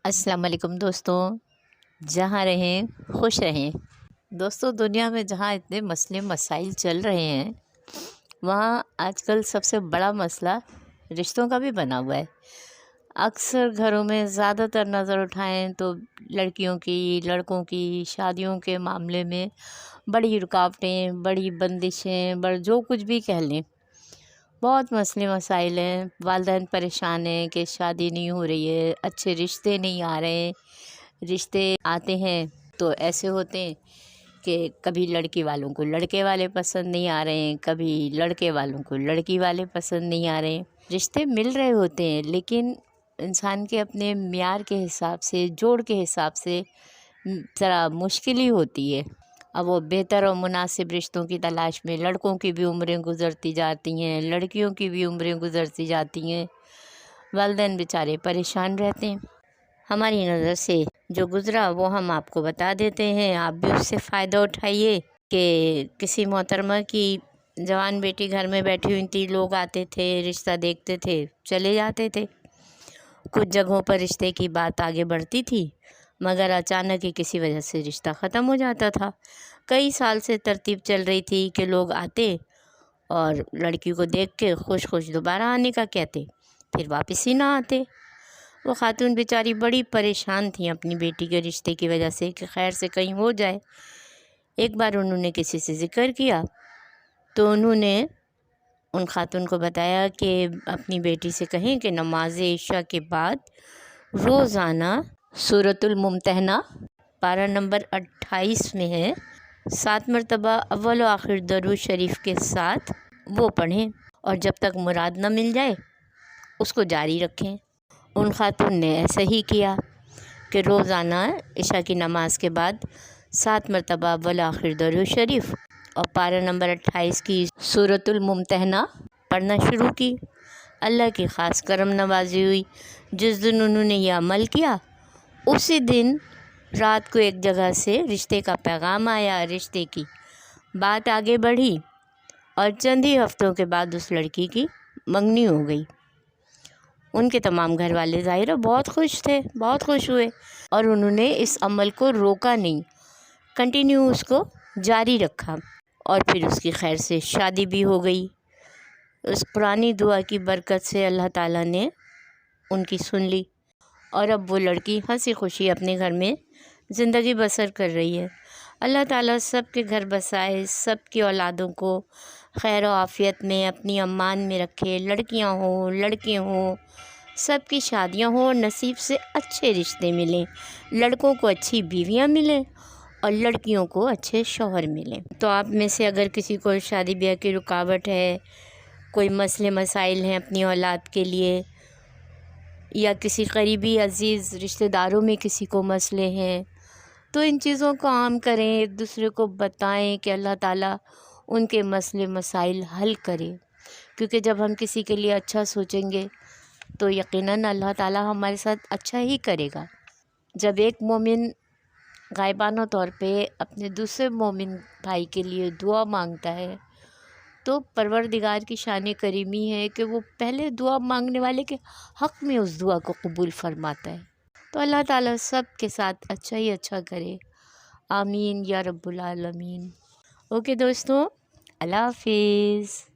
السلام علیکم دوستوں، جہاں رہیں خوش رہیں۔ دوستوں، دنیا میں جہاں اتنے مسئلے مسائل چل رہے ہیں وہاں آج کل سب سے بڑا مسئلہ رشتوں کا بھی بنا ہوا ہے۔ اکثر گھروں میں زیادہ تر نظر اٹھائیں تو لڑکیوں کی لڑکوں کی شادیوں کے معاملے میں بڑی رکاوٹیں، بڑی بندشیں، جو کچھ بھی کہہ لیں، بہت مسئلے مسائل ہیں۔ والدین پریشان ہیں کہ شادی نہیں ہو رہی ہے، اچھے رشتے نہیں آ رہے ہیں۔ رشتے آتے ہیں تو ایسے ہوتے ہیں کہ کبھی لڑکی والوں کو لڑکے والے پسند نہیں آ رہے ہیں، کبھی لڑکے والوں کو لڑکی والے پسند نہیں آ رہے ہیں۔ رشتے مل رہے ہوتے ہیں لیکن انسان کے اپنے معیار کے حساب سے، جوڑ کے حساب سے ذرا مشکل ہی ہوتی ہے۔ اب وہ بہتر اور مناسب رشتوں کی تلاش میں لڑکوں کی بھی عمریں گزرتی جاتی ہیں، لڑکیوں کی بھی عمریں گزرتی جاتی ہیں۔ والدین بیچارے پریشان رہتے ہیں۔ ہماری نظر سے جو گزرا وہ ہم آپ کو بتا دیتے ہیں، آپ بھی اس سے فائدہ اٹھائیے۔ کہ کسی محترمہ کی جوان بیٹی گھر میں بیٹھی ہوئی تھی، لوگ آتے تھے، رشتہ دیکھتے تھے، چلے جاتے تھے۔ کچھ جگہوں پر رشتے کی بات آگے بڑھتی تھی مگر اچانک ہی کسی وجہ سے رشتہ ختم ہو جاتا تھا۔ کئی سال سے ترتیب چل رہی تھی کہ لوگ آتے اور لڑکی کو دیکھ کے خوش دوبارہ آنے کا کہتے، پھر واپس ہی نہ آتے۔ وہ خاتون بیچاری بڑی پریشان تھیں اپنی بیٹی کے رشتے کی وجہ سے کہ خیر سے کہیں ہو جائے۔ ایک بار انہوں نے کسی سے ذکر کیا تو انہوں نے ان خاتون کو بتایا کہ اپنی بیٹی سے کہیں کہ نماز عشاء کے بعد روزانہ سورۃ الممتحنہ پارہ نمبر 28 میں ہے، 7 مرتبہ اول و آخر درود شریف کے ساتھ وہ پڑھیں اور جب تک مراد نہ مل جائے اس کو جاری رکھیں۔ ان خاتون نے ایسا ہی کیا کہ روزانہ عشاء کی نماز کے بعد 7 مرتبہ اول آخر درود شریف اور پارہ نمبر 28 کی سورۃ الممتحنہ پڑھنا شروع کی۔ اللہ کی خاص کرم نوازی ہوئی۔ جس دن انہوں نے یہ عمل کیا اسی دن رات کو ایک جگہ سے رشتے کا پیغام آیا، رشتے کی بات آگے بڑھی اور چند ہی ہفتوں کے بعد اس لڑکی کی منگنی ہو گئی۔ ان کے تمام گھر والے ظاہر بہت خوش تھے، بہت خوش ہوئے اور انہوں نے اس عمل کو روکا نہیں، کنٹینیو اس کو جاری رکھا اور پھر اس کی خیر سے شادی بھی ہو گئی۔ اس پرانی دعا کی برکت سے اللہ تعالیٰ نے ان کی سن لی اور اب وہ لڑکی ہنسی خوشی اپنے گھر میں زندگی بسر کر رہی ہے۔ اللہ تعالیٰ سب کے گھر بسائے، سب کی اولادوں کو خیر و عافیت میں اپنی امان میں رکھے، لڑکیاں ہوں لڑکے ہوں، سب کی شادیاں ہوں اور نصیب سے اچھے رشتے ملیں، لڑکوں کو اچھی بیویاں ملیں اور لڑکیوں کو اچھے شوہر ملیں۔ تو آپ میں سے اگر کسی کو شادی بیاہ کی رکاوٹ ہے، کوئی مسئلے مسائل ہیں اپنی اولاد کے لیے، یا کسی قریبی عزیز رشتہ داروں میں کسی کو مسئلے ہیں، تو ان چیزوں کو عام کریں، ایک دوسرے کو بتائیں کہ اللہ تعالیٰ ان کے مسئلے مسائل حل کرے، کیونکہ جب ہم کسی کے لیے اچھا سوچیں گے تو یقیناً اللہ تعالیٰ ہمارے ساتھ اچھا ہی کرے گا۔ جب ایک مومن غائبانہ طور پہ اپنے دوسرے مومن بھائی کے لیے دعا مانگتا ہے تو پروردگار کی شان کریمی ہے کہ وہ پہلے دعا مانگنے والے کے حق میں اس دعا کو قبول فرماتا ہے۔ تو اللہ تعالیٰ سب کے ساتھ اچھا ہی اچھا کرے، آمین یا رب العالمین۔ اوکے دوستوں، اللہ حافظ۔